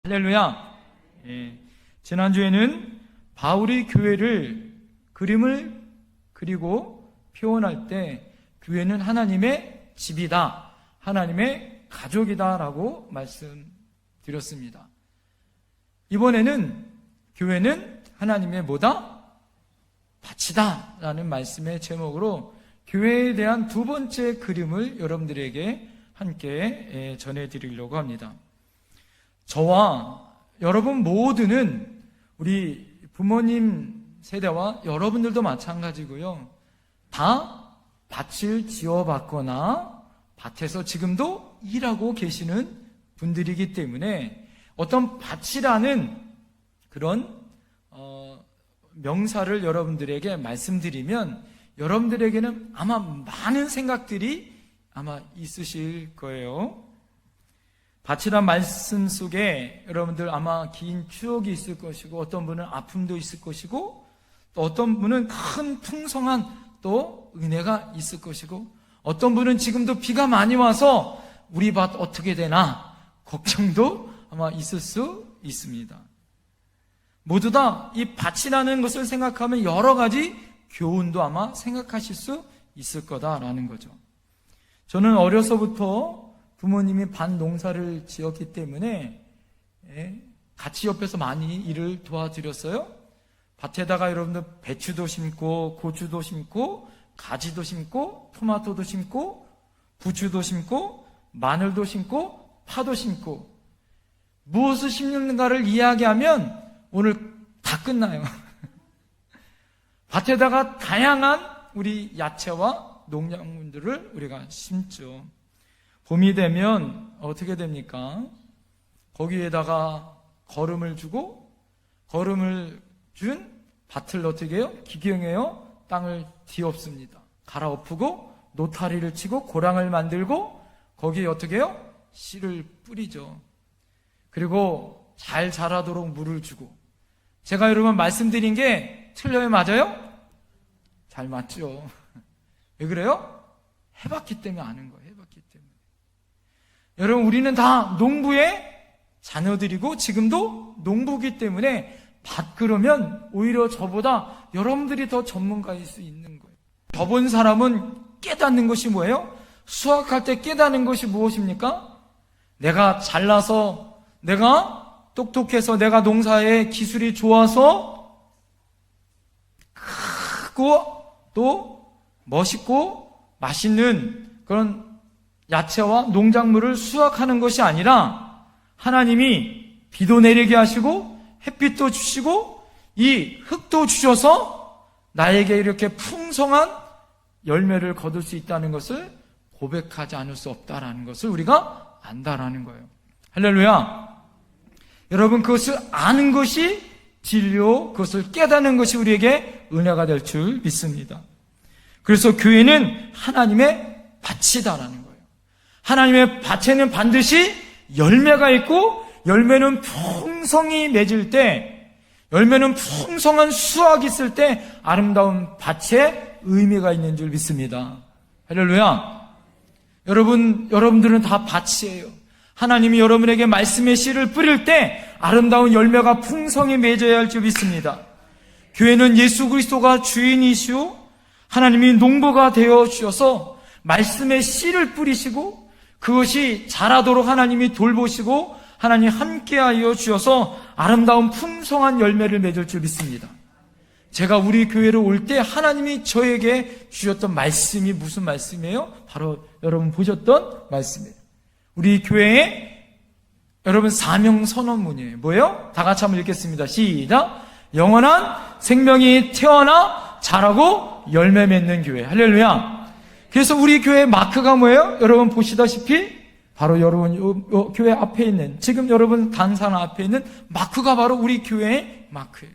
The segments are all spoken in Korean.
할렐루야. 지난주에는 바울이 교회를 그림을 그리고 표현할 때 교회는 하나님의 집이다, 하나님의 가족이다 라고 말씀드렸습니다. 이번에는 교회는 하나님의 뭐다? 밭이다 라는 말씀의 제목으로 교회에 대한 두 번째 그림을 여러분들에게 함께 전해드리려고 합니다. 저와 여러분 모두는 우리 부모님 세대와 여러분들도 마찬가지고요, 다 밭을 지어봤거나 밭에서 지금도 일하고 계시는 분들이기 때문에 어떤 밭이라는 그런 명사를 여러분들에게 말씀드리면 여러분들에게는 아마 많은 생각들이 아마 있으실 거예요. 밭이란 말씀 속에 여러분들 아마 긴 추억이 있을 것이고, 어떤 분은 아픔도 있을 것이고, 또 어떤 분은 큰 풍성한 또 은혜가 있을 것이고, 어떤 분은 지금도 비가 많이 와서 우리 밭 어떻게 되나 걱정도 아마 있을 수 있습니다. 모두 다 이 밭이라는 것을 생각하면 여러 가지 교훈도 아마 생각하실 수 있을 거다라는 거죠. 저는 어려서부터 부모님이 밭 농사를 지었기 때문에 같이 옆에서 많이 일을 도와드렸어요. 밭에다가 여러분들 배추도 심고 고추도 심고 가지도 심고 토마토도 심고 부추도 심고 마늘도 심고 파도 심고, 무엇을 심는가를 이야기하면 오늘 다 끝나요. 밭에다가 다양한 우리 야채와 농작물들을 우리가 심죠. 봄이 되면 어떻게 됩니까? 거기에다가 거름을 주고, 거름을 준 밭을 어떻게 해요? 기경해요? 땅을 뒤엎습니다. 갈아엎고 노타리를 치고 고랑을 만들고 거기에 어떻게 해요? 씨를 뿌리죠. 그리고 잘 자라도록 물을 주고. 제가 여러분 말씀드린 게 틀려요? 맞아요? 잘 맞죠. 왜 그래요? 해봤기 때문에 아는 거예요. 해봤기 때문에. 여러분, 우리는 다 농부의 자녀들이고 지금도 농부기 때문에 밭 그러면 오히려 저보다 여러분들이 더 전문가일 수 있는 거예요. 저본 사람은 깨닫는 것이 뭐예요? 수확할 때 깨닫는 것이 무엇입니까? 내가 잘나서, 내가 똑똑해서, 내가 농사에 기술이 좋아서 크고 또 멋있고 맛있는 그런 야채와 농작물을 수확하는 것이 아니라, 하나님이 비도 내리게 하시고 햇빛도 주시고 이 흙도 주셔서 나에게 이렇게 풍성한 열매를 거둘 수 있다는 것을 고백하지 않을 수 없다라는 것을 우리가 안다라는 거예요. 할렐루야. 여러분, 그것을 아는 것이 진리요, 그것을 깨닫는 것이 우리에게 은혜가 될 줄 믿습니다. 그래서 교회는 하나님의 밭이다라는 거예요. 하나님의 밭에는 반드시 열매가 있고, 열매는 풍성히 맺을 때, 열매는 풍성한 수확이 있을 때 아름다운 밭에 의미가 있는 줄 믿습니다. 할렐루야. 여러분들은 다 밭이에요. 하나님이 여러분에게 말씀의 씨를 뿌릴 때 아름다운 열매가 풍성히 맺어야 할 줄 믿습니다. 교회는 예수 그리스도가 주인이시오, 하나님이 농부가 되어 주셔서 말씀의 씨를 뿌리시고 그것이 자라도록 하나님이 돌보시고 하나님 함께하여 주셔서 아름다운 풍성한 열매를 맺을 줄 믿습니다. 제가 우리 교회로 올 때 하나님이 저에게 주셨던 말씀이 무슨 말씀이에요? 바로 여러분 보셨던 말씀이에요. 우리 교회의 여러분 사명 선언문이에요. 뭐예요? 다 같이 한번 읽겠습니다. 시작. 영원한 생명이 태어나 자라고 열매 맺는 교회. 할렐루야. 그래서 우리 교회의 마크가 뭐예요? 여러분 보시다시피 바로 여러분 교회 앞에 있는, 지금 여러분 단상 앞에 있는 마크가 바로 우리 교회의 마크예요.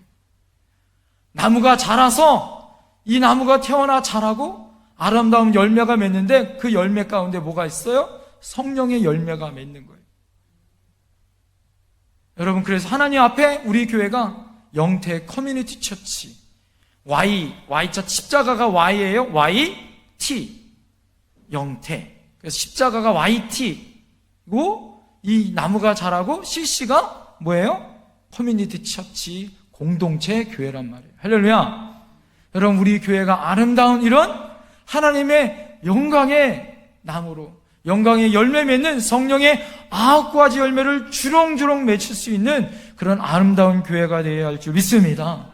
나무가 자라서 이 나무가 태어나 자라고 아름다운 열매가 맺는데 그 열매 가운데 뭐가 있어요? 성령의 열매가 맺는 거예요. 여러분, 그래서 하나님 앞에 우리 교회가 영태 커뮤니티 처치, Y자 십자가가 Y예요. YT 영태. 그래서 십자가가 YT고 이 나무가 자라고 CC가 뭐예요? 커뮤니티 처치, 공동체 교회란 말이에요. 할렐루야. 여러분, 우리 교회가 아름다운 이런 하나님의 영광의 나무로, 영광의 열매 맺는 성령의 9가지 열매를 주렁주렁 맺힐 수 있는 그런 아름다운 교회가 되어야 할 줄 믿습니다.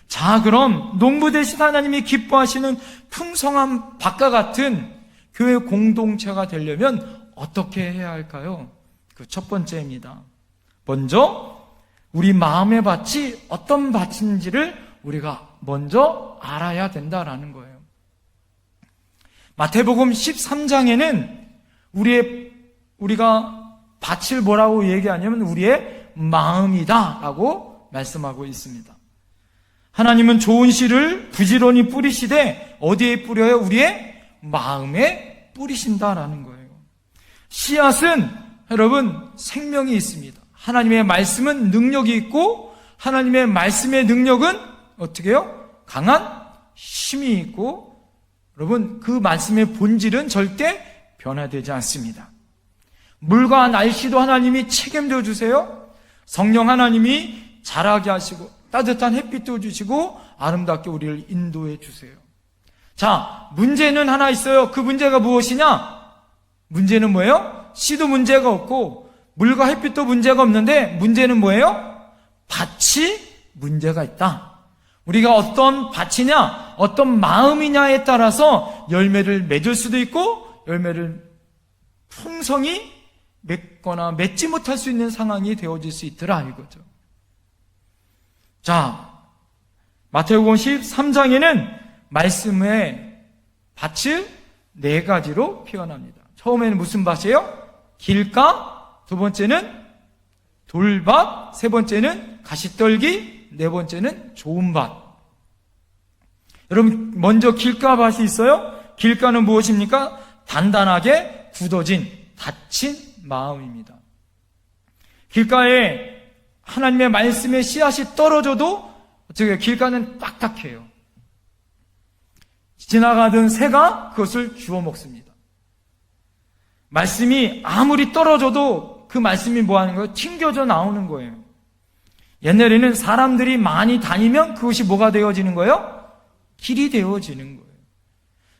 자, 그럼 농부 대신 하나님이 기뻐하시는 풍성한 밭과 같은 교회 공동체가 되려면 어떻게 해야 할까요? 그 첫 번째입니다. 먼저 우리 마음의 밭이 어떤 밭인지를 우리가 먼저 알아야 된다라는 거예요. 마태복음 13장에는 우리가 밭을 뭐라고 얘기하냐면 우리의 마음이다라고 말씀하고 있습니다. 하나님은 좋은 씨를 부지런히 뿌리시되 어디에 뿌려요? 우리의 마음에 뿌리신다라는 거예요. 씨앗은 여러분 생명이 있습니다. 하나님의 말씀은 능력이 있고 하나님의 말씀의 능력은 어떻게 해요? 강한 힘이 있고 여러분 그 말씀의 본질은 절대 변화되지 않습니다. 물과 날씨도 하나님이 책임져 주세요. 성령 하나님이 자라게 하시고 따뜻한 햇빛도 주시고 아름답게 우리를 인도해 주세요. 자, 문제는 하나 있어요. 그 문제가 무엇이냐? 문제는 뭐예요? 씨도 문제가 없고 물과 햇빛도 문제가 없는데 문제는 뭐예요? 밭이 문제가 있다. 우리가 어떤 밭이냐, 어떤 마음이냐에 따라서 열매를 맺을 수도 있고 열매를 풍성히 맺거나 맺지 못할 수 있는 상황이 되어질 수 있더라 이거죠. 자, 마태복음 13장에는 말씀의 밭을 4가지로 표현합니다. 처음에는 무슨 밭이에요? 길가, 두 번째는 돌밭, 세 번째는 가시떨기, 네 번째는 좋은 밭. 여러분, 먼저 길가밭이 있어요. 길가는 무엇입니까? 단단하게 굳어진, 닫힌 마음입니다. 길가에 하나님의 말씀의 씨앗이 떨어져도 어떻게 길가는 딱딱해요. 지나가던 새가 그것을 주워 먹습니다. 말씀이 아무리 떨어져도 그 말씀이 뭐 하는 거예요? 튕겨져 나오는 거예요. 옛날에는 사람들이 많이 다니면 그것이 뭐가 되어지는 거예요? 길이 되어지는 거예요.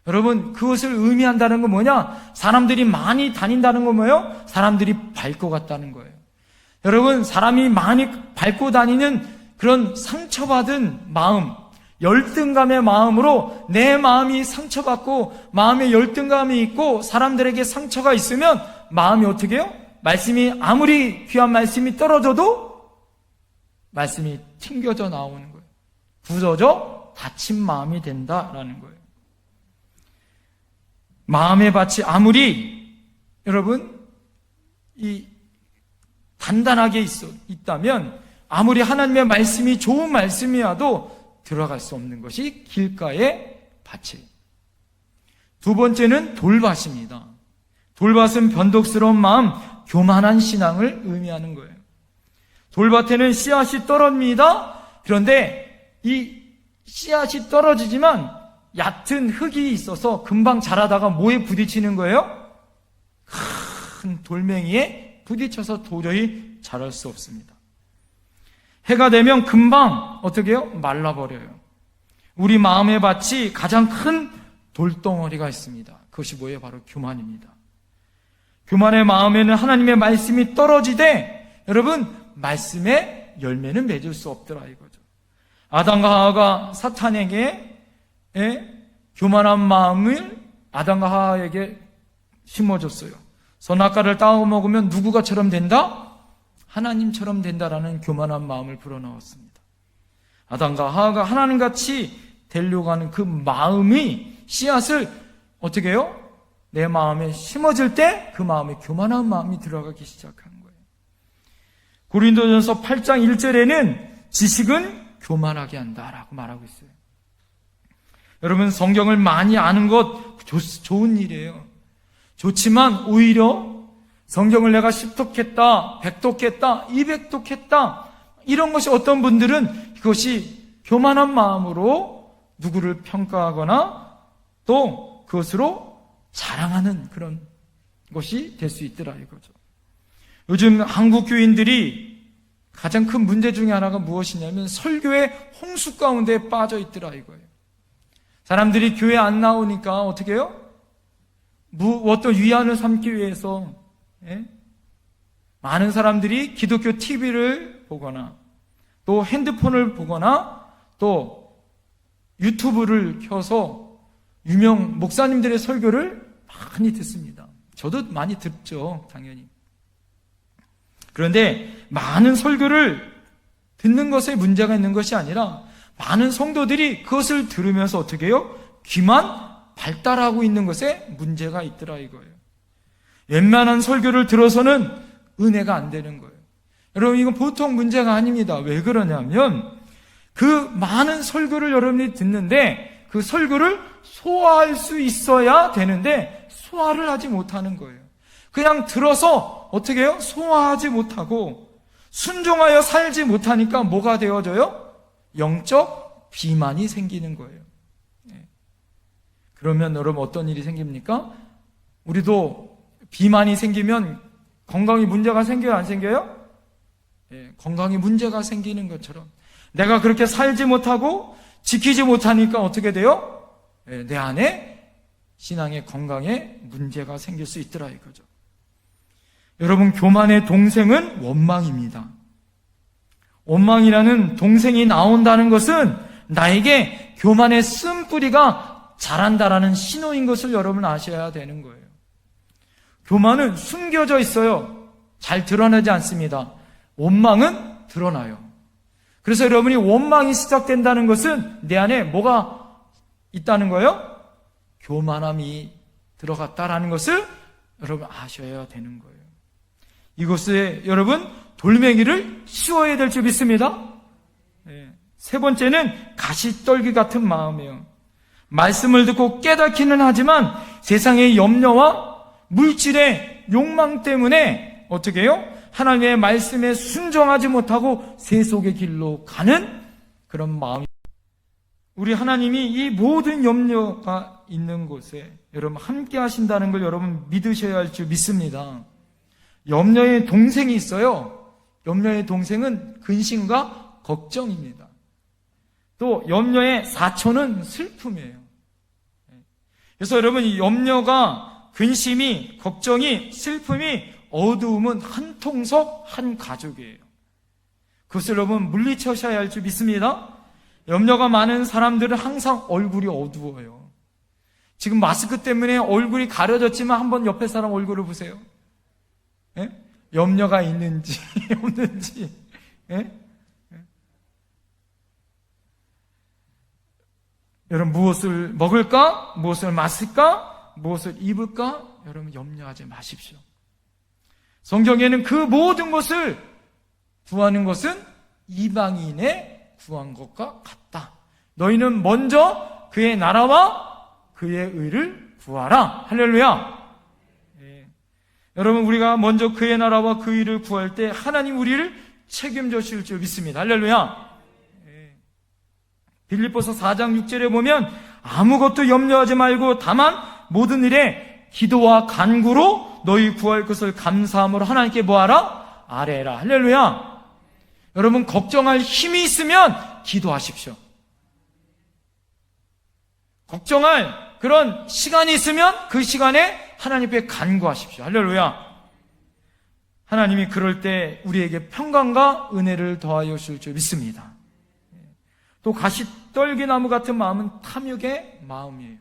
여러분, 그것을 의미한다는 건 뭐냐? 사람들이 많이 다닌다는 건 뭐예요? 사람들이 밟고 갔다는 거예요. 여러분, 사람이 많이 밟고 다니는 그런 상처받은 마음, 열등감의 마음으로 내 마음이 상처받고 마음에 열등감이 있고 사람들에게 상처가 있으면 마음이 어떻게 해요? 말씀이 아무리 귀한 말씀이 떨어져도 말씀이 튕겨져 나오는 거예요. 부서져 닫힌 마음이 된다라는 거예요. 마음의 밭이 아무리 여러분 단단하게 있다면 아무리 하나님의 말씀이 좋은 말씀이라도 들어갈 수 없는 것이 길가의 밭이에요. 두 번째는 돌밭입니다. 돌밭은 변덕스러운 마음, 교만한 신앙을 의미하는 거예요. 돌밭에는 씨앗이 떨어집니다. 그런데 이 씨앗이 떨어지지만 얕은 흙이 있어서 금방 자라다가 뭐에 부딪히는 거예요? 큰 돌멩이에 부딪혀서 도저히 자랄 수 없습니다. 해가 되면 금방 어떻게 해요? 말라버려요. 우리 마음의 밭이 가장 큰 돌덩어리가 있습니다. 그것이 뭐예요? 바로 교만입니다. 교만의 마음에는 하나님의 말씀이 떨어지되 여러분 말씀의 열매는 맺을 수 없더라 이거죠. 아담과 하와가 사탄에게 교만한 마음을 아담과 하와에게 심어줬어요. 선악과를 따먹으면 먹으면 누구가처럼 된다? 하나님처럼 된다라는 교만한 마음을 불어넣었습니다. 아담과 하와가 하나님같이 되려고 하는 그 마음이 씨앗을 어떻게 해요? 내 마음에 심어질 때 그 마음에 교만한 마음이 들어가기 시작한 거예요. 고린도전서 8장 1절에는 지식은 교만하게 한다라고 말하고 있어요. 여러분 성경을 많이 아는 것 좋은 일이에요. 좋지만 오히려 성경을 내가 10독했다, 100독했다, 200독했다 이런 것이 어떤 분들은 그것이 교만한 마음으로 누구를 평가하거나 또 그것으로 자랑하는 그런 것이 될 수 있더라 이거죠. 요즘 한국 교인들이 가장 큰 문제 중에 하나가 무엇이냐면 설교의 홍수 가운데 빠져 있더라 이거예요. 사람들이 교회 안 나오니까 어떻게 해요? 어떤 위안을 삼기 위해서 많은 사람들이 기독교 TV를 보거나 또 핸드폰을 보거나 또 유튜브를 켜서 유명 목사님들의 설교를 많이 듣습니다. 저도 많이 듣죠, 당연히. 그런데 많은 설교를 듣는 것에 문제가 있는 것이 아니라 많은 성도들이 그것을 들으면서 어떻게 해요? 귀만 발달하고 있는 것에 문제가 있더라 이거예요. 웬만한 설교를 들어서는 은혜가 안 되는 거예요. 여러분, 이건 보통 문제가 아닙니다. 왜 그러냐면 그 많은 설교를 여러분이 듣는데 그 설교를 소화할 수 있어야 되는데 소화를 하지 못하는 거예요. 그냥 들어서 어떻게 해요? 소화하지 못하고 순종하여 살지 못하니까 뭐가 되어져요? 영적 비만이 생기는 거예요. 그러면 여러분 어떤 일이 생깁니까? 우리도 비만이 생기면 건강에 문제가 생겨요? 안 생겨요? 건강에 문제가 생기는 것처럼 내가 그렇게 살지 못하고 지키지 못하니까 어떻게 돼요? 내 안에 신앙의 건강에 문제가 생길 수 있더라 이거죠. 여러분, 교만의 동생은 원망입니다. 원망이라는 동생이 나온다는 것은 나에게 교만의 쓴뿌리가 자란다라는 신호인 것을 여러분 아셔야 되는 거예요. 교만은 숨겨져 있어요. 잘 드러나지 않습니다. 원망은 드러나요. 그래서 여러분이 원망이 시작된다는 것은 내 안에 뭐가 있다는 거예요? 교만함이 들어갔다라는 것을 여러분 아셔야 되는 거예요. 이것에 여러분 돌멩이를 씌워야 될 줄 믿습니다. 세 번째는 가시떨기 같은 마음이에요. 말씀을 듣고 깨닫기는 하지만 세상의 염려와 물질의 욕망 때문에 어떻게 해요? 하나님의 말씀에 순종하지 못하고 세속의 길로 가는 그런 마음이. 우리 하나님이 이 모든 염려가 있는 곳에 여러분 함께 하신다는 걸 여러분 믿으셔야 할 줄 믿습니다. 염려의 동생이 있어요. 염려의 동생은 근심과 걱정입니다. 또 염려의 사촌은 슬픔이에요. 그래서 여러분 이 염려가, 근심이, 걱정이, 슬픔이, 어두움은 한 통속 한 가족이에요. 그것을 여러분 물리쳐셔야 할 줄 믿습니다. 염려가 많은 사람들은 항상 얼굴이 어두워요. 지금 마스크 때문에 얼굴이 가려졌지만 한번 옆에 사람 얼굴을 보세요. 염려가 있는지 없는지. 여러분 무엇을 먹을까? 무엇을 마실까? 무엇을 입을까? 여러분 염려하지 마십시오. 성경에는 그 모든 것을 구하는 것은 이방인의 구한 것과 같다. 너희는 먼저 그의 나라와 그의 의를 구하라. 할렐루야. 여러분 우리가 먼저 그의 나라와 그 의를 구할 때 하나님 우리를 책임져 주실 줄 믿습니다. 할렐루야. 빌립보서 4장 6절에 보면 아무것도 염려하지 말고 다만 모든 일에 기도와 간구로 너희 구할 것을 감사함으로 하나님께 뭐하라? 아뢰라. 할렐루야. 여러분 걱정할 힘이 있으면 기도하십시오. 걱정할 그런 시간이 있으면 그 시간에 하나님 앞에 간구하십시오. 할렐루야. 하나님이 그럴 때 우리에게 평강과 은혜를 더하여 주실 줄 믿습니다. 또 가시떨기나무 같은 마음은 탐욕의 마음이에요.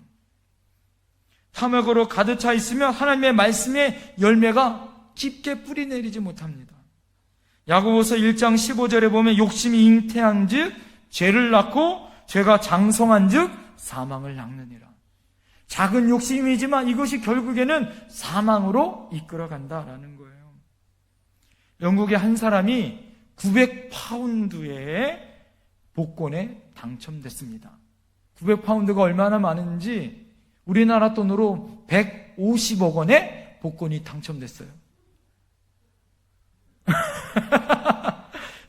탐욕으로 가득 차 있으면 하나님의 말씀에 열매가 깊게 뿌리 내리지 못합니다. 야고보서 1장 15절에 보면 욕심이 잉태한 즉 죄를 낳고 죄가 장성한 즉 사망을 낳느니라. 작은 욕심이지만 이것이 결국에는 사망으로 이끌어간다라는 거예요. 영국의 한 사람이 900파운드의 복권에 당첨됐습니다. 900파운드가 얼마나 많은지 우리나라 돈으로 150억 원의 복권이 당첨됐어요.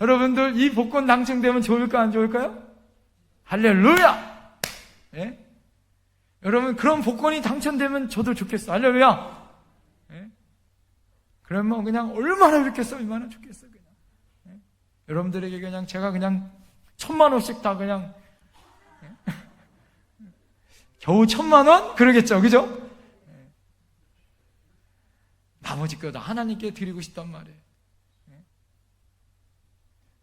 여러분들 이 복권 당첨되면 좋을까 안 좋을까요? 할렐루야! 예? 여러분 그런 복권이 당첨되면 저도 좋겠어. 할렐루야! 예? 그러면 그냥 얼마나 좋겠어, 얼마나 좋겠어 그냥. 예? 여러분들에게 그냥 제가 그냥 1,000만 원씩 다 그냥 겨우 1,000만 원? 그러겠죠, 그죠? 나머지 거 다 하나님께 드리고 싶단 말이에요.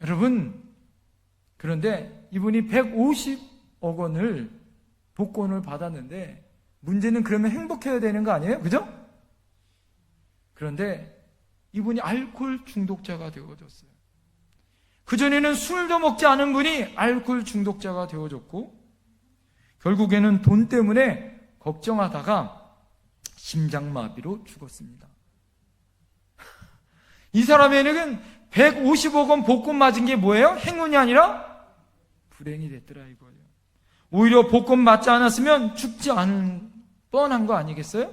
여러분, 그런데 이분이 150억 원을 복권을 받았는데 문제는 그러면 행복해야 되는 거 아니에요? 그죠? 그런데 이분이 알코올 중독자가 되어졌어요. 그전에는 술도 먹지 않은 분이 알코올 중독자가 되어졌고 결국에는 돈 때문에 걱정하다가 심장마비로 죽었습니다. 이 사람에게는 150억 원 복권 맞은 게 뭐예요? 행운이 아니라 불행이 됐더라 이거예요. 오히려 복권 맞지 않았으면 죽지 않은 뻔한 거 아니겠어요?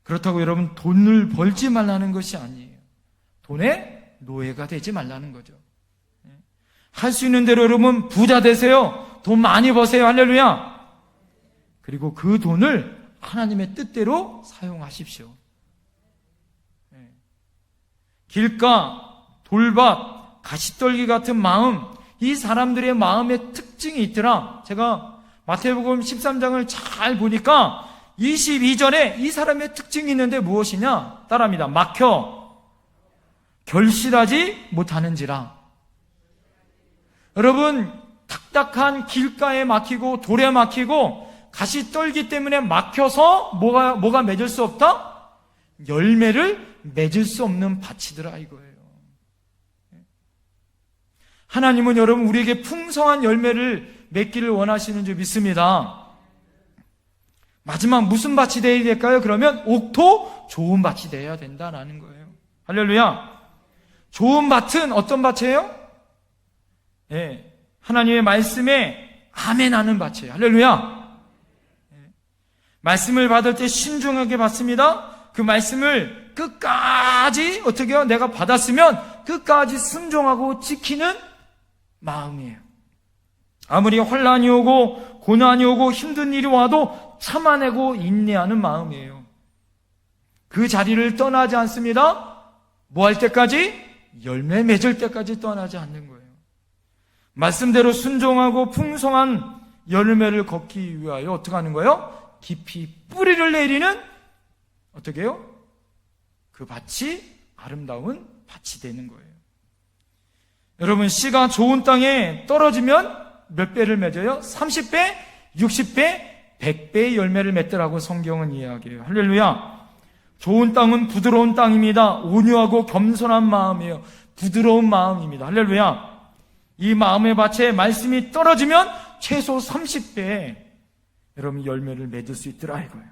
그렇다고 여러분 돈을 벌지 말라는 것이 아니에요. 돈의 노예가 되지 말라는 거죠. 할 수 있는 대로 여러분 부자 되세요. 돈 많이 버세요. 할렐루야. 그리고 그 돈을 하나님의 뜻대로 사용하십시오. 길가, 돌밭, 가시떨기 같은 마음, 이 사람들의 마음의 특징이 있더라. 제가 마태복음 13장을 잘 보니까 22절에 이 사람의 특징이 있는데 무엇이냐? 따라합니다. 막혀 결실하지 못하는지라. 여러분, 딱딱한 길가에 막히고 돌에 막히고 가시떨기 때문에 막혀서 뭐가 맺을 수 없다? 열매를 맺을 수 없는 밭이더라 이거예요. 하나님은 여러분 우리에게 풍성한 열매를 맺기를 원하시는 줄 믿습니다. 마지막 무슨 밭이 되어야 될까요? 그러면 옥토 좋은 밭이 되어야 된다라는 거예요. 할렐루야. 좋은 밭은 어떤 밭이에요? 하나님의 말씀에 아멘하는 밭이에요. 할렐루야. 말씀을 받을 때 신중하게 받습니다. 그 말씀을 끝까지 어떻게 해요? 내가 받았으면 끝까지 순종하고 지키는 마음이에요. 아무리 혼란이 오고 고난이 오고 힘든 일이 와도 참아내고 인내하는 마음이에요. 그 자리를 떠나지 않습니다. 뭐 할 때까지? 열매 맺을 때까지 떠나지 않는 거예요. 말씀대로 순종하고 풍성한 열매를 걷기 위하여 어떻게 하는 거예요? 깊이 뿌리를 내리는 어떻게 해요? 그 밭이 아름다운 밭이 되는 거예요. 여러분, 씨가 좋은 땅에 떨어지면 몇 배를 맺어요? 30배, 60배, 100배의 열매를 맺더라고 성경은 이야기해요. 할렐루야. 좋은 땅은 부드러운 땅입니다. 온유하고 겸손한 마음이에요. 부드러운 마음입니다. 할렐루야. 이 마음의 밭에 말씀이 떨어지면 최소 30배 여러분 열매를 맺을 수 있더라 이거예요.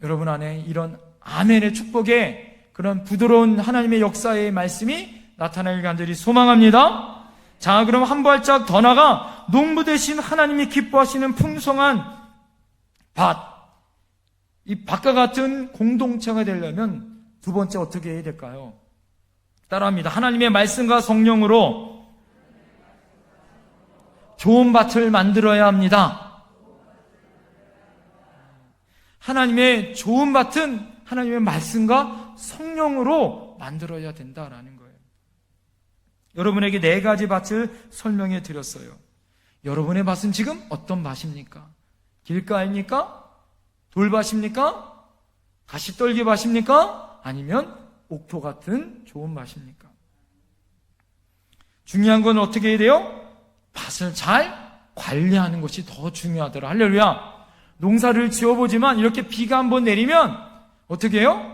여러분 안에 이런 아멘의 축복에 그런 부드러운 하나님의 역사의 말씀이 나타나길 간절히 소망합니다. 자, 그럼 한 발짝 더 나가 농부 되신 하나님이 기뻐하시는 풍성한 밭, 이 밭과 같은 공동체가 되려면 두 번째 어떻게 해야 될까요? 따라합니다. 하나님의 말씀과 성령으로 좋은 밭을 만들어야 합니다. 하나님의 좋은 밭은 하나님의 말씀과 성령으로 만들어야 된다라는 거예요. 여러분에게 4가지 밭을 설명해 드렸어요. 여러분의 밭은 지금 어떤 밭입니까? 길가입니까? 돌밭입니까? 가시떨기 밭입니까? 아니면 옥토 같은 좋은 밭입니까? 중요한 건 어떻게 해야 돼요? 밭을 잘 관리하는 것이 더 중요하더라. 할렐루야. 농사를 지어보지만 이렇게 비가 한번 내리면 어떻게 해요?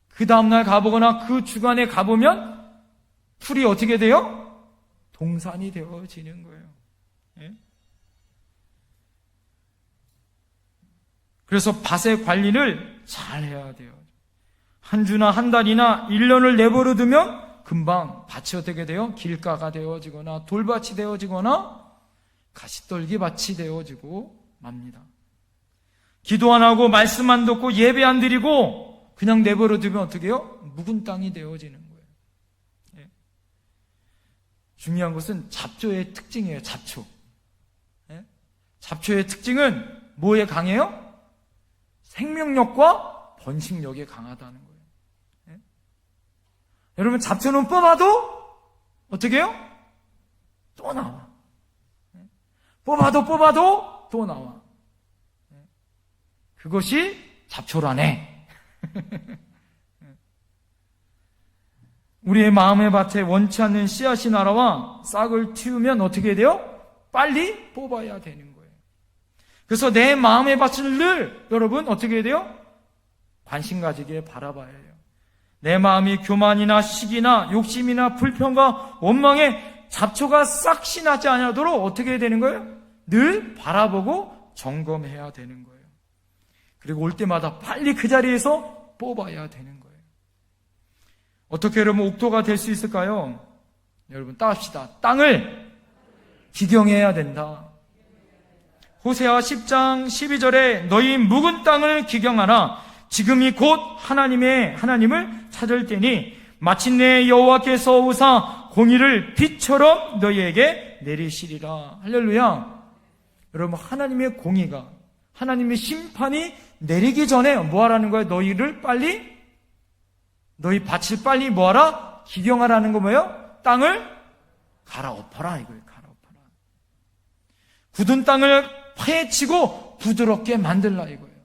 그 다음날 가보거나 그 주간에 가보면 풀이 어떻게 돼요? 동산이 되어지는 거예요. 예? 그래서 밭의 관리를 잘 해야 돼요. 한 주나 한 달이나 1년을 내버려 두면 금방 밭이 어떻게 돼요? 길가가 되어지거나 돌밭이 되어지거나 가시떨기 밭이 되어지고 맙니다. 기도 안 하고 말씀 안 듣고 예배 안 드리고 그냥 내버려 두면 어떻게 해요? 묵은 땅이 되어지는 거예요. 예. 중요한 것은 잡초의 특징이에요. 잡초. 예? 잡초의 특징은 뭐에 강해요? 생명력과 번식력에 강하다는 거예요. 예? 여러분, 잡초는 뽑아도 어떻게 해요? 또 나와. 뽑아도 또 나와. 그것이 잡초라네. 우리의 마음의 밭에 원치 않는 씨앗이 날아와 싹을 틔우면 어떻게 돼요? 빨리 뽑아야 되는 거예요. 그래서 내 마음의 밭을 늘 여러분 어떻게 돼요? 관심 가지게 바라봐야 해요. 내 마음이 교만이나 시기나 욕심이나 불평과 원망에 잡초가 싹이 나지 않도록 어떻게 해야 되는 거예요? 늘 바라보고 점검해야 되는 거예요. 그리고 올 때마다 빨리 그 자리에서 뽑아야 되는 거예요. 어떻게 여러분 옥토가 될 수 있을까요? 여러분 따합시다. 땅을 기경해야 된다. 호세아 10장 12절에 너희 묵은 땅을 기경하라. 지금이 곧 하나님을 찾을 때니 마침내 여호와께서 오사 공의를 빛처럼 너희에게 내리시리라. 할렐루야. 여러분 하나님의 공의가, 하나님의 심판이 내리기 전에 뭐 하라는 거예요? 너희 밭을 빨리 뭐 하라? 기경하라는 거 뭐예요? 땅을 갈아엎어라 이거예요. 갈아엎어라. 굳은 땅을 파헤치고 부드럽게 만들라 이거예요.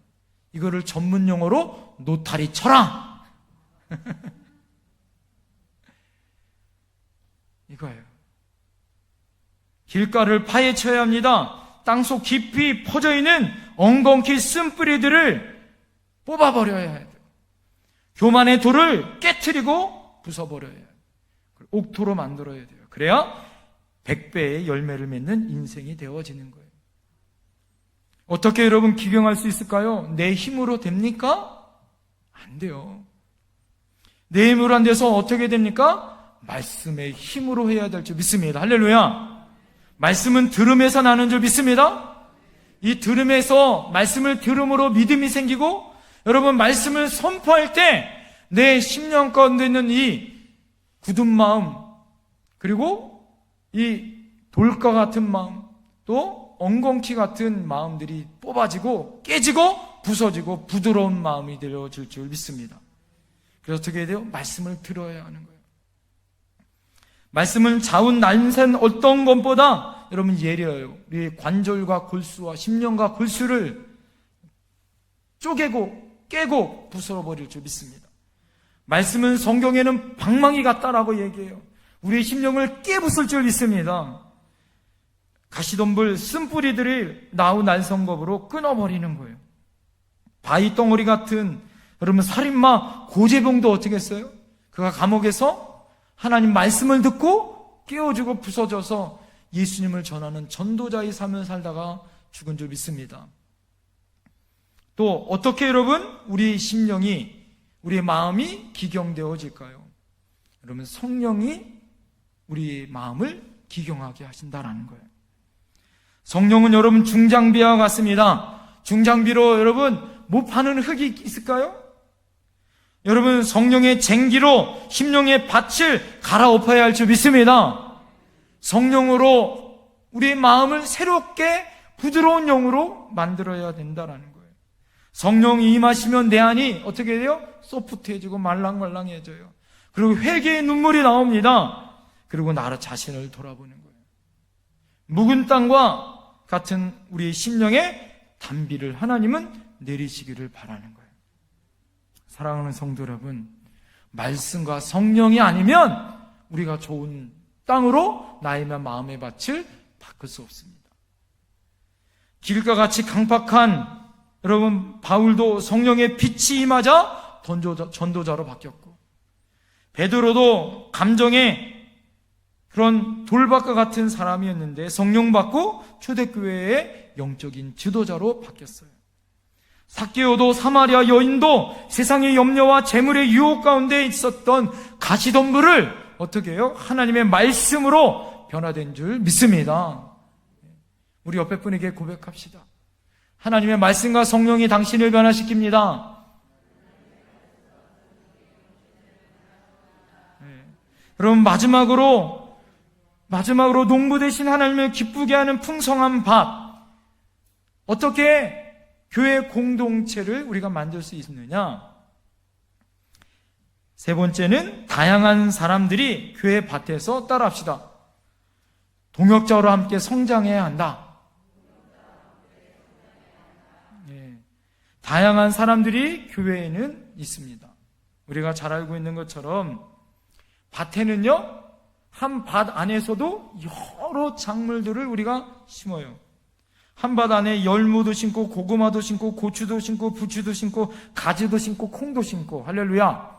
이거를 전문 용어로 노타리 쳐라. 이거예요. 길가를 파헤쳐야 합니다. 땅속 깊이 퍼져있는 엉겅퀴 쓴 뿌리들을 뽑아버려야 해요. 교만의 돌을 깨트리고 부숴버려야 해요. 옥토로 만들어야 돼요. 그래야 100배의 열매를 맺는 인생이 되어지는 거예요. 어떻게 여러분 기경할 수 있을까요? 내 힘으로 됩니까? 안 돼요. 내 힘으로 안 돼서 어떻게 됩니까? 말씀의 힘으로 해야 될 줄 믿습니다. 할렐루야. 말씀은 들음에서 나는 줄 믿습니다. 이 들음에서 말씀을 들음으로 믿음이 생기고 여러분 말씀을 선포할 때 내 심령 가운데 있는 이 굳은 마음 그리고 이 돌과 같은 마음 또 엉겅퀴 같은 마음들이 뽑아지고 깨지고 부서지고 부드러운 마음이 되어질 줄 믿습니다. 그래서 어떻게 해야 돼요? 말씀을 들어야 하는 거예요. 말씀은 자운 날샌 어떤 것보다 여러분 예리해요. 우리의 관절과 골수와 심령과 골수를 쪼개고 깨고 부숴버릴 줄 믿습니다. 말씀은 성경에는 방망이 같다라고 얘기해요. 우리의 심령을 깨부술 줄 믿습니다. 가시덤불 쓴뿌리들이 나우 날성겁으로 끊어버리는 거예요. 바위 덩어리 같은 여러분 살인마 고재봉도 어떻게 했어요? 그가 감옥에서 하나님 말씀을 듣고 깨워주고 부서져서 예수님을 전하는 전도자의 삶을 살다가 죽은 줄 믿습니다. 또 어떻게 여러분 우리 심령이 우리의 마음이 기경되어질까요? 여러분 성령이 우리의 마음을 기경하게 하신다라는 거예요. 성령은 여러분 중장비와 같습니다. 중장비로 여러분 못 파는 흙이 있을까요? 여러분 성령의 쟁기로 심령의 밭을 갈아엎어야 할 줄 믿습니다. 성령으로 우리의 마음을 새롭게 부드러운 영으로 만들어야 된다라는 거예요. 성령이 임하시면 내 안이 어떻게 돼요? 소프트해지고 말랑말랑해져요. 그리고 회개의 눈물이 나옵니다. 그리고 나를 자신을 돌아보는 거예요. 묵은 땅과 같은 우리의 심령에 단비를 하나님은 내리시기를 바라는 거예요. 사랑하는 성도 여러분, 말씀과 성령이 아니면 우리가 좋은 땅으로 나의 마음의 밭을 바꿀 수 없습니다. 길과 같이 강팍한 여러분 바울도 성령의 빛이 임하자 전도자로 바뀌었고 베드로도 감정의 그런 돌밭과 같은 사람이었는데 성령 받고 초대교회의 영적인 지도자로 바뀌었어요. 삭개오도 사마리아 여인도 세상의 염려와 재물의 유혹 가운데 있었던 가시덤불을 어떻게 해요? 하나님의 말씀으로 변화된 줄 믿습니다. 우리 옆에 분에게 고백합시다. 하나님의 말씀과 성령이 당신을 변화시킵니다. 그럼 마지막으로 농부 대신 하나님을 기쁘게 하는 풍성한 밭. 어떻게 교회 공동체를 우리가 만들 수 있느냐? 세 번째는 다양한 사람들이 교회 밭에서 따라합시다. 동역자로 함께 성장해야 한다. 다양한 사람들이 교회에는 있습니다. 우리가 잘 알고 있는 것처럼 밭에는요, 한 밭 안에서도 여러 작물들을 우리가 심어요. 한 밭 안에 열무도 심고 고구마도 심고 고추도 심고 부추도 심고 가지도 심고 콩도 심고. 할렐루야.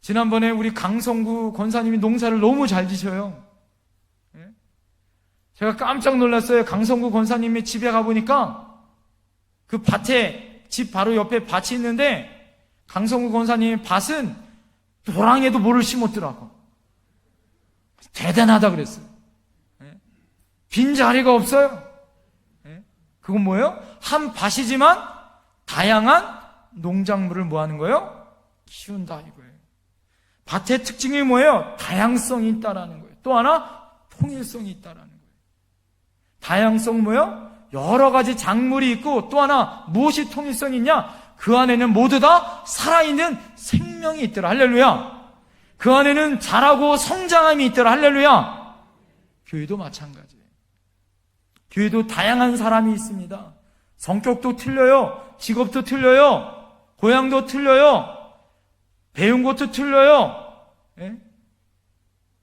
지난번에 우리 강성구 권사님이 농사를 너무 잘 지셔요. 제가 깜짝 놀랐어요. 강성구 권사님의 집에 가보니까 그 밭에, 집 바로 옆에 밭이 있는데 강성구 권사님의 밭은 도랑에도 뭐를 심었더라고. 대단하다 그랬어요. 빈자리가 없어요. 그건 뭐예요? 한 밭이지만 다양한 농작물을 뭐 하는 거예요? 키운다 이거예요. 밭의 특징이 뭐예요? 다양성이 있다라는 거예요. 또 하나 통일성이 있다라는 거예요. 다양성 뭐예요? 여러 가지 작물이 있고, 또 하나 무엇이 통일성이 있냐? 그 안에는 모두 다 살아있는 생명이 있더라. 할렐루야. 그 안에는 자라고 성장함이 있더라. 할렐루야. 교회도 마찬가지예요. 교회도 다양한 사람이 있습니다. 성격도 틀려요. 직업도 틀려요. 고향도 틀려요. 배운 것도 틀려요.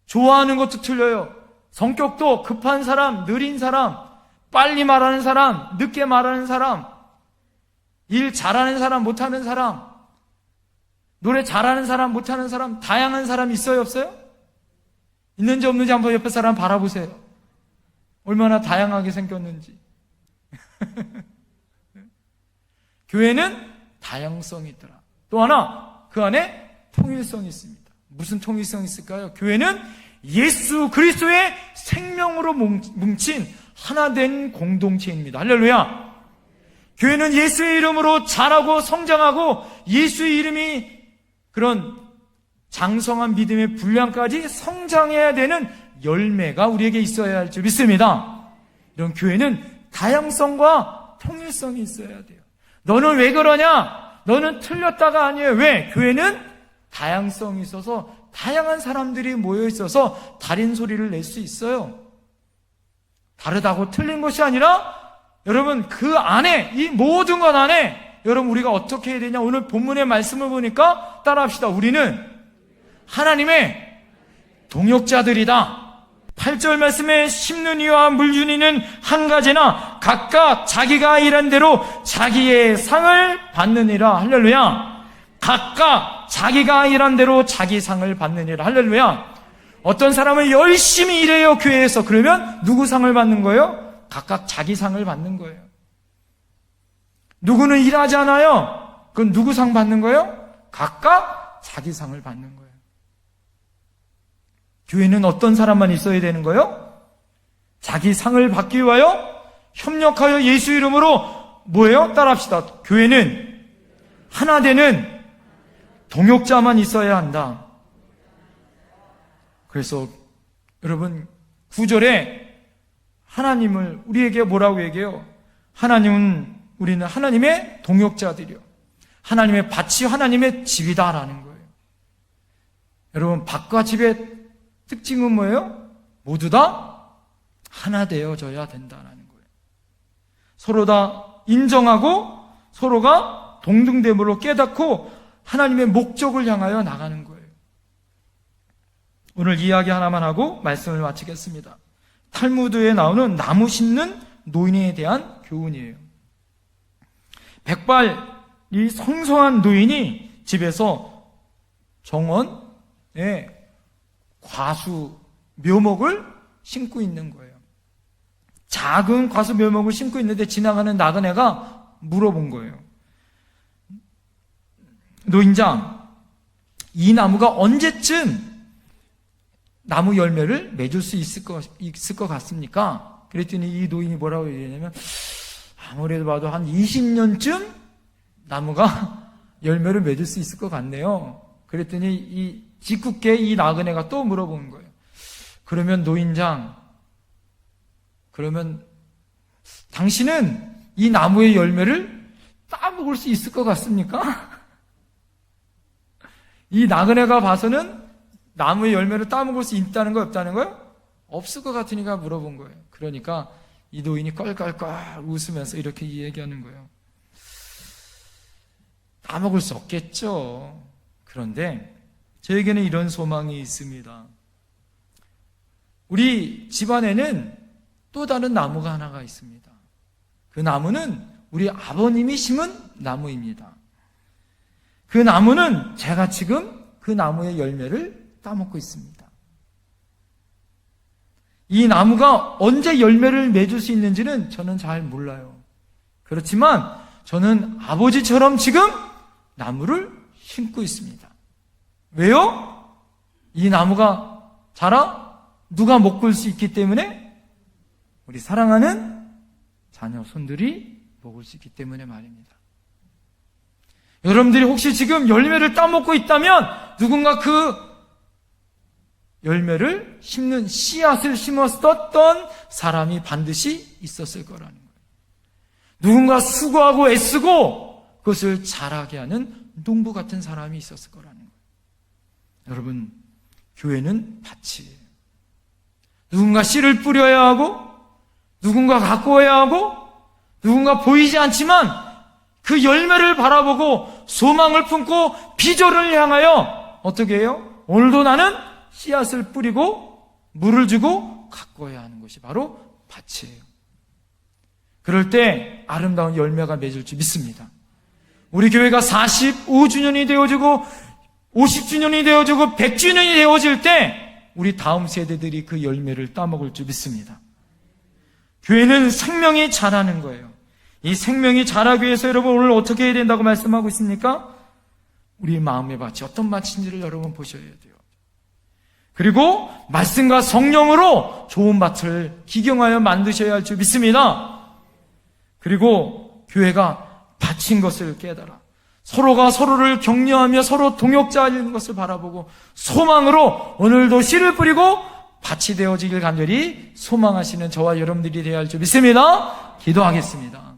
좋아하는 것도 틀려요. 성격도 급한 사람, 느린 사람, 빨리 말하는 사람, 늦게 말하는 사람, 일 잘하는 사람, 못하는 사람, 노래 잘하는 사람, 못하는 사람, 다양한 사람 있어요, 없어요? 있는지 없는지 한번 옆에 사람 바라보세요. 얼마나 다양하게 생겼는지. 교회는 다양성이 있더라. 또 하나, 그 안에 통일성이 있습니다. 무슨 통일성이 있을까요? 교회는 예수 그리스도의 생명으로 뭉친 하나된 공동체입니다. 할렐루야. 교회는 예수의 이름으로 자라고 성장하고 예수의 이름이 그런 장성한 믿음의 분량까지 성장해야 되는 열매가 우리에게 있어야 할 줄 믿습니다. 이런 교회는 다양성과 통일성이 있어야 돼요. 너는 왜 그러냐? 너는 틀렸다가 아니에요. 왜? 교회는 다양성이 있어서 다양한 사람들이 모여 있어서 다른 소리를 낼 수 있어요. 다르다고 틀린 것이 아니라 여러분 그 안에, 이 모든 것 안에 여러분 우리가 어떻게 해야 되냐? 오늘 본문의 말씀을 보니까 따라합시다. 우리는 하나님의 동역자들이다. 8절 말씀에 심는 이와 물주는 이는 한 가지나 각각 자기가 일한 대로 자기의 상을 받느니라. 할렐루야. 각각 자기가 일한 대로 자기 상을 받느니라. 할렐루야. 어떤 사람은 열심히 일해요, 교회에서. 그러면 누구 상을 받는 거예요? 각각 자기 상을 받는 거예요. 누구는 일하지 않아요? 그건 누구 상 받는 거예요? 각각 자기 상을 받는 거예요. 교회는 어떤 사람만 있어야 되는 거예요? 자기 상을 받기 위하여 협력하여 예수 이름으로 뭐예요? 따라합시다. 교회는 하나 되는 동역자만 있어야 한다. 그래서 여러분 9절에 하나님을 우리에게 뭐라고 얘기해요? 우리는 하나님의 동역자들이요. 하나님의 밭이 하나님의 집이다라는 거예요. 여러분 밭과 집의 특징은 뭐예요? 모두 다 하나 되어져야 된다라는 거예요. 서로 다 인정하고 서로가 동등됨으로 깨닫고 하나님의 목적을 향하여 나가는 거예요. 오늘 이야기 하나만 하고 말씀을 마치겠습니다. 탈무드에 나오는 나무 심는 노인에 대한 교훈이에요. 백발이 성성한 노인이 집에서 정원에 과수 묘목을 심고 있는 거예요. 작은 과수 묘목을 심고 있는데 지나가는 나그네가 물어본 거예요. 노인장, 이 나무가 언제쯤 나무 열매를 맺을 수 있을 것 같습니까? 그랬더니 이 노인이 뭐라고 얘기하냐면 아무래도 봐도 한 20년쯤 나무가 열매를 맺을 수 있을 것 같네요. 그랬더니 이 짓궂게 이 나그네가 또 물어보는 거예요. 그러면 노인장, 그러면 당신은 이 나무의 열매를 따먹을 수 있을 것 같습니까? 이 나그네가 봐서는 나무의 열매를 따먹을 수 있다는 거 없다는 거예요? 없을 것 같으니까 물어본 거예요. 그러니까 이 노인이 껄껄껄 웃으면서 이렇게 얘기하는 거예요. 따먹을 수 없겠죠. 그런데 저에게는 이런 소망이 있습니다. 우리 집안에는 또 다른 나무가 하나가 있습니다. 그 나무는 우리 아버님이 심은 나무입니다. 그 나무는 제가 지금 그 나무의 열매를 따먹고 있습니다. 이 나무가 언제 열매를 맺을 수 있는지는 저는 잘 몰라요. 그렇지만 저는 아버지처럼 지금 나무를 심고 있습니다. 왜요? 이 나무가 자라 누가 먹을 수 있기 때문에, 우리 사랑하는 자녀, 손들이 먹을 수 있기 때문에 말입니다. 여러분들이 혹시 지금 열매를 따먹고 있다면 누군가 그 열매를 심는 씨앗을 심었었던 사람이 반드시 있었을 거라는 거예요. 누군가 수고하고 애쓰고 그것을 자라게 하는 농부 같은 사람이 있었을 거라는 거예요. 여러분, 교회는 밭이에요. 누군가 씨를 뿌려야 하고, 누군가 가꾸어야 하고, 누군가 보이지 않지만 그 열매를 바라보고 소망을 품고 비전을 향하여 어떻게 해요? 오늘도 나는 씨앗을 뿌리고 물을 주고 가꿔야 하는 것이 바로 밭이에요. 그럴 때 아름다운 열매가 맺을 줄 믿습니다. 우리 교회가 45주년이 되어지고 50주년이 되어지고 100주년이 되어질 때 우리 다음 세대들이 그 열매를 따먹을 줄 믿습니다. 교회는 생명이 자라는 거예요. 이 생명이 자라기 위해서 여러분 오늘 어떻게 해야 된다고 말씀하고 있습니까? 우리 마음의 밭이 어떤 밭인지를 여러분 보셔야 돼요. 그리고 말씀과 성령으로 좋은 밭을 기경하여 만드셔야 할 줄 믿습니다. 그리고 교회가 밭인 것을 깨달아 서로가 서로를 격려하며 서로 동역자인 것을 바라보고 소망으로 오늘도 씨를 뿌리고 밭이 되어지길 간절히 소망하시는 저와 여러분들이 되어야 할 줄 믿습니다. 기도하겠습니다.